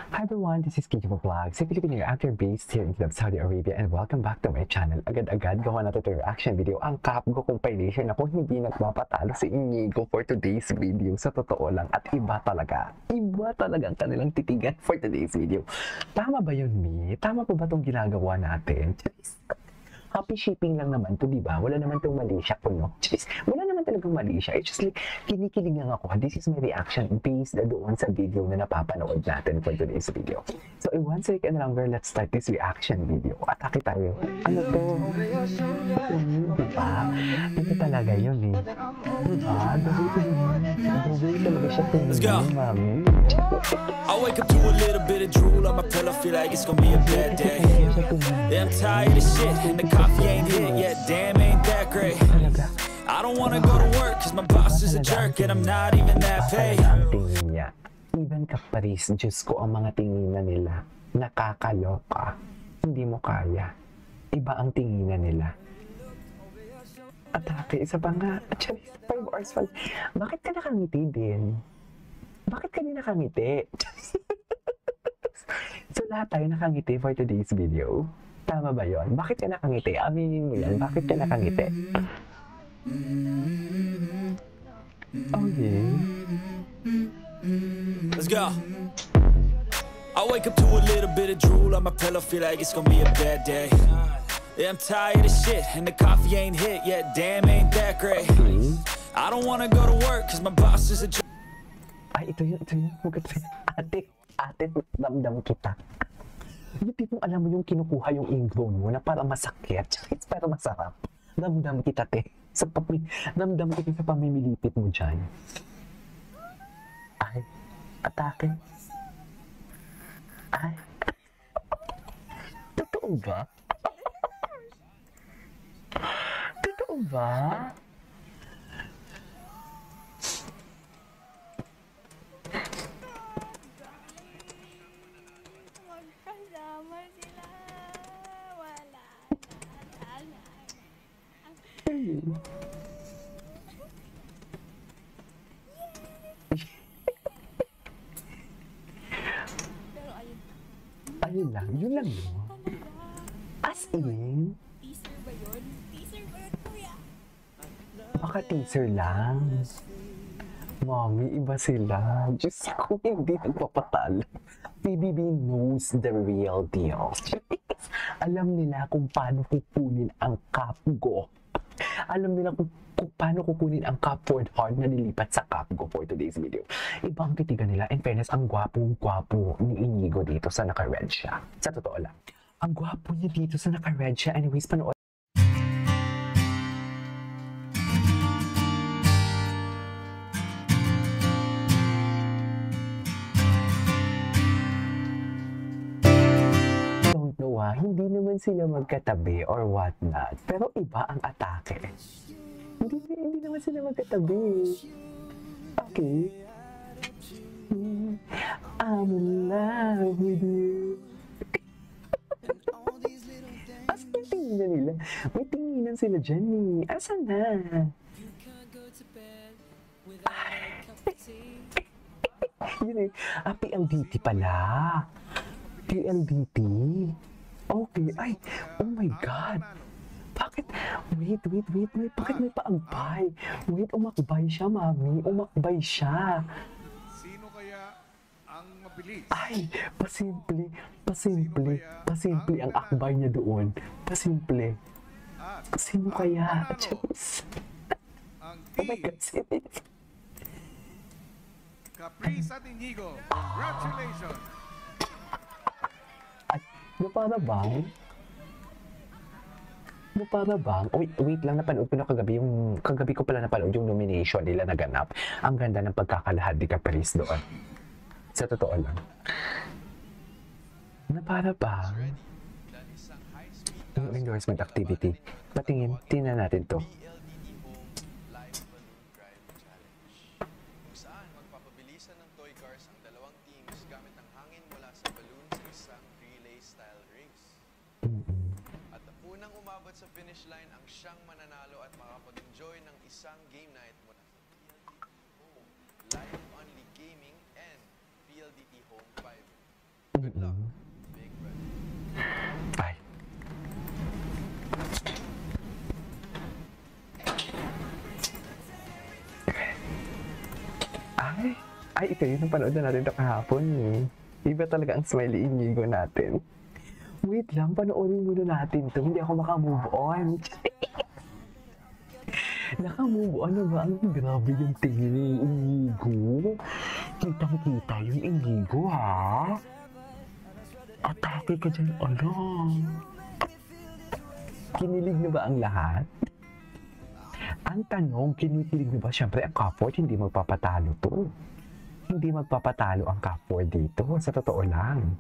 Hi everyone, this is Kiki Vlog, sa Filipino actor based here in Saudi Arabia, and welcome back to my channel. Agad-agad gawa natin ito reaction video. Ang Capgo compilation ako hindi nagpapatalo si Inigo for today's video. Sa totoo lang, at iba talaga ang kanilang titigan for today's video. Tama ba yun, Mi? Tama pa ba itong ginagawa natin? Happy shipping lang naman to, di ba? Wala naman itong mali siya, kuno. Wala naman talagang mali siya. It's just like, kinikilig lang ako. This is my reaction based doon sa video na napapanood natin for today's video. So, in 1 second longer, let's start this reaction video. Atake tayo. Ano to? Diba? Ito talaga yun eh. Diba? Dugay talaga siya tingin, mami. I wake up to a little bit of drool on my pillow, feel like it's gonna be a bad day. Yeah, I'm tired of shit, and the coffee ain't hit yet, damn ain't that great. I don't wanna go to work, cause my boss is a jerk, and I'm not even that paid. Ang tingin niya, even kaparis, Diyos ko, ang mga tinginan nila, nakakaloka, hindi mo kaya. Iba ang tinginan nila. Atake, isa pa nga, actually, 5 hours pa. Bakit ka nakangiti din? Bakit ka din nakangiti? So lahat tayo nakangiti for today's video. Tama ba yon? Bakit ka nakangiti? Aminin mo yan. Bakit ka nakangiti? Okay. Let's go. I wake up to a little bit of drool on my pillow, feel like it's gonna be a bad day. Yeah, I'm tired of shit, and the coffee ain't hit yet, damn ain't that great. I don't wanna go to work, cause my boss is a jerk. Ay, ito yun. Ate, damdam kita. Yung tipong alam mo yung kinukuha yung ingrown mo na parang masakit, pero masarap. Damdam kita, te. Damdam kita sa pamimilipit mo dyan. Ay, atake. Ay. Totoo ba? Totoo ba? Magkasama sila. Wala na. Pero ayun. Ayun lang, yun lang yun. As in, Teaser ba yun? Teaser ba yun, kuya? baka teaser lang. Mami, iba sila. Diyos ko, hindi nagpapatalo. PBB knows the real deal. Alam nila kung paano kukunin ang Capgo. Alam nila kung paano kukunin ang Cap Forward Hard na nilipat sa Capgo for today's video. Ibang titigan nila. In fairness, ang gwapo-gwapo ni Inigo dito sa naka-red siya. Sa totoo lang. Ang gwapo niya dito sa naka-red siya. Anyways, panood. Hindi naman sila magkatabi or whatnot. Pero iba ang atake. Hindi naman sila magkatabi. Okay. I'm in love with you. As in tinginan nila. May tinginan sila dyan eh. Asan na? Yun eh. PLDT pala. PLDT. Okay, ay, oh my God. Bakit? Wait. Bakit may paagbay? Wait, umakbay siya, mami. Umakbay siya. Sino kaya ang mabilis? Ay, pasimple ang akbay niya doon. Pasimple. Sino kaya? Diyos. Ang Oh my God, sino? Caprice at Inigo. Congratulations! Para bang? Wait lang, napanood ko na kagabi ko pala napanood yung nomination nila naganap. Ang ganda ng pagkakalahad ni Caprice doon. Sa totoo lang. Para bang? Yung endorsement activity. Tingnan natin to. Ng toy cars ang dalawang teams gamit ang hangin mula sa balloon sa isang relay-style race. At unang umabot sa finish line ang siyang mananalo at makapag-enjoy ng isang game night mula sa PLDT Home, Live Only Gaming, and PLDT Home 5. good luck, Big Brother. Ay. Ay, ito yun ang panood na natin ito kahapon eh. Iba talaga ang smiley Inigo natin. Wait lang, panoorin muna natin to. Hindi ako makamove on. Nakamove on na ba? Ang grabe yung tingin ni Inigo. Kitang-kita yung Inigo, ha? Atake ka dyan, alam. Kinilig na ba ang lahat? Ang tanong, kinikilig na ba? Siyempre, ang Cupboard, hindi magpapatalo to. Hindi magpapatalo ang Cupboard dito. Sa totoo lang.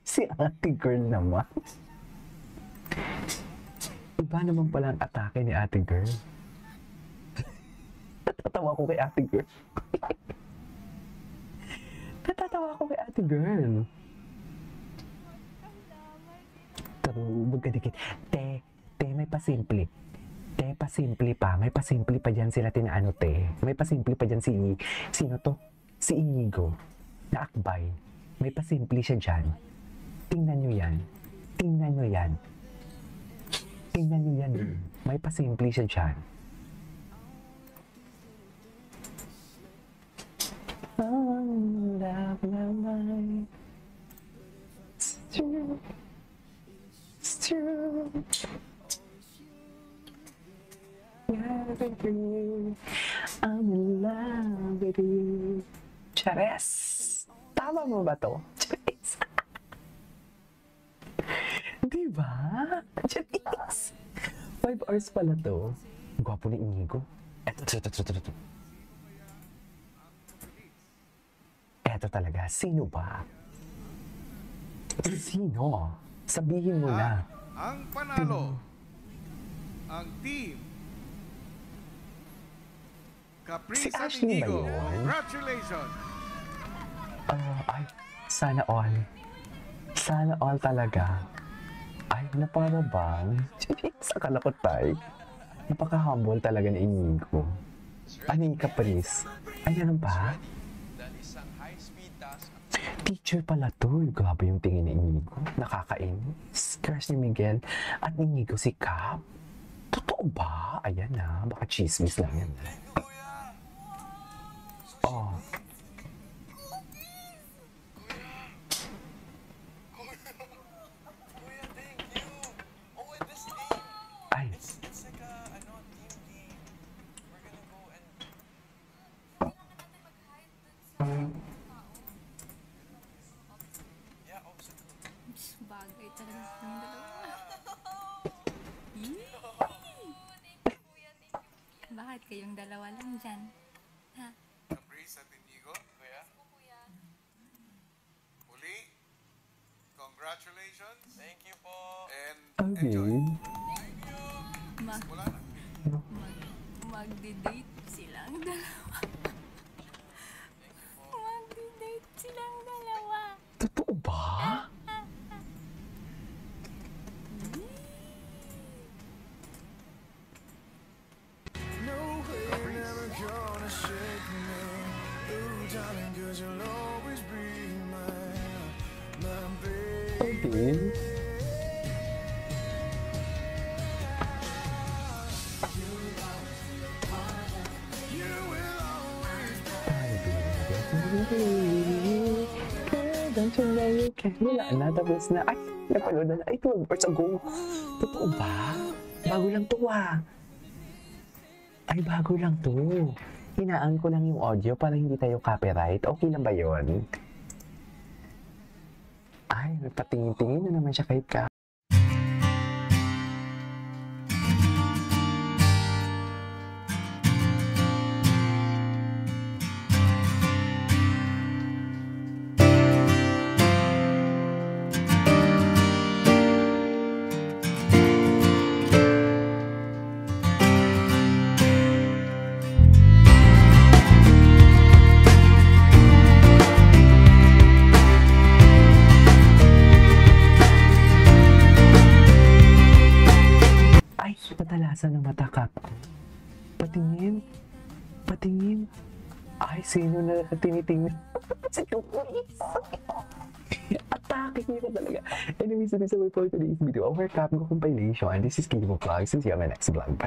Si ate girl naman. Iba naman pala ang atake ni ate girl. Natatawa ko kay ate girl. Natatawa ko kay ate girl. Pero, magkadikit. Te, may pasimple. Te, pasimple pa. May pasimple pa dyan sila tinaano, te. May pasimple pa dyan sino to? Si Inigo. Na akbay. May pasimple siya dyan. Tingnan nyo yan. Tingnan nyo yan. Tingnan nyo yan. May pasimple siya dyan. Oh, love, love, it's true. It's true. Yeah, with you. I'm in love with you. Chares! Tama mo ba to? Chares! Diba? Chares! 5 hours pala to. Gwapo ni Inigo. Eto. Eto talaga. Sino ba? Sino? Sabihin mo na. Ang panalo, ang team Capri Si San Ashley ba Inigo. yun? Congratulations! Ay, sana all. Sana all talaga. Ay, na para bang? Sa kalakot tayo. Napaka-humble talaga ni Inigo. Ano yung Caprice? Ay, ganun ba? Dahil isang high-speed task Teacher pala to. Grabe yung tingin ni Inigo. Nakakainis. Crush ni Miguel at Inigo si Cap. Totoo ba? Ayan na. Baka chismis lang yan. Oh. Kuya, thank you! Oh, and this game! Ay. It's like a, team game. We're gonna go and... Yeah, oh, so... Bagay talaga ng dalawa. Bakit kayong dalawa lang dyan? Ha? Capri San Inigo. Kuya? Muli, congratulations Thank you po! and Okay. enjoy. Ma- Wala na. magdi-date silang dalawa. Magdi-date silang dalawa. Totoo ba? Okay. Don't you know you can? Wala na, tapos na. Ay, napanood na. Ay, 12 hours ago. Totoo ba? Bago lang to ah. Ay, bago lang to. Hinaan ko lang yung audio para hindi tayo copyright. Okay lang ba yun? Ay, patingin-tingin na naman siya kay Ka. Ay, patalasan ng mata ka. Patingin. Patingin. Ay, sino na tinitingin? Si Chris. Nakikita talaga. Anyways, this is all for today's video. Our Capgo compilation. This is Kimo Vlogs. See you on my next vlog. Bye!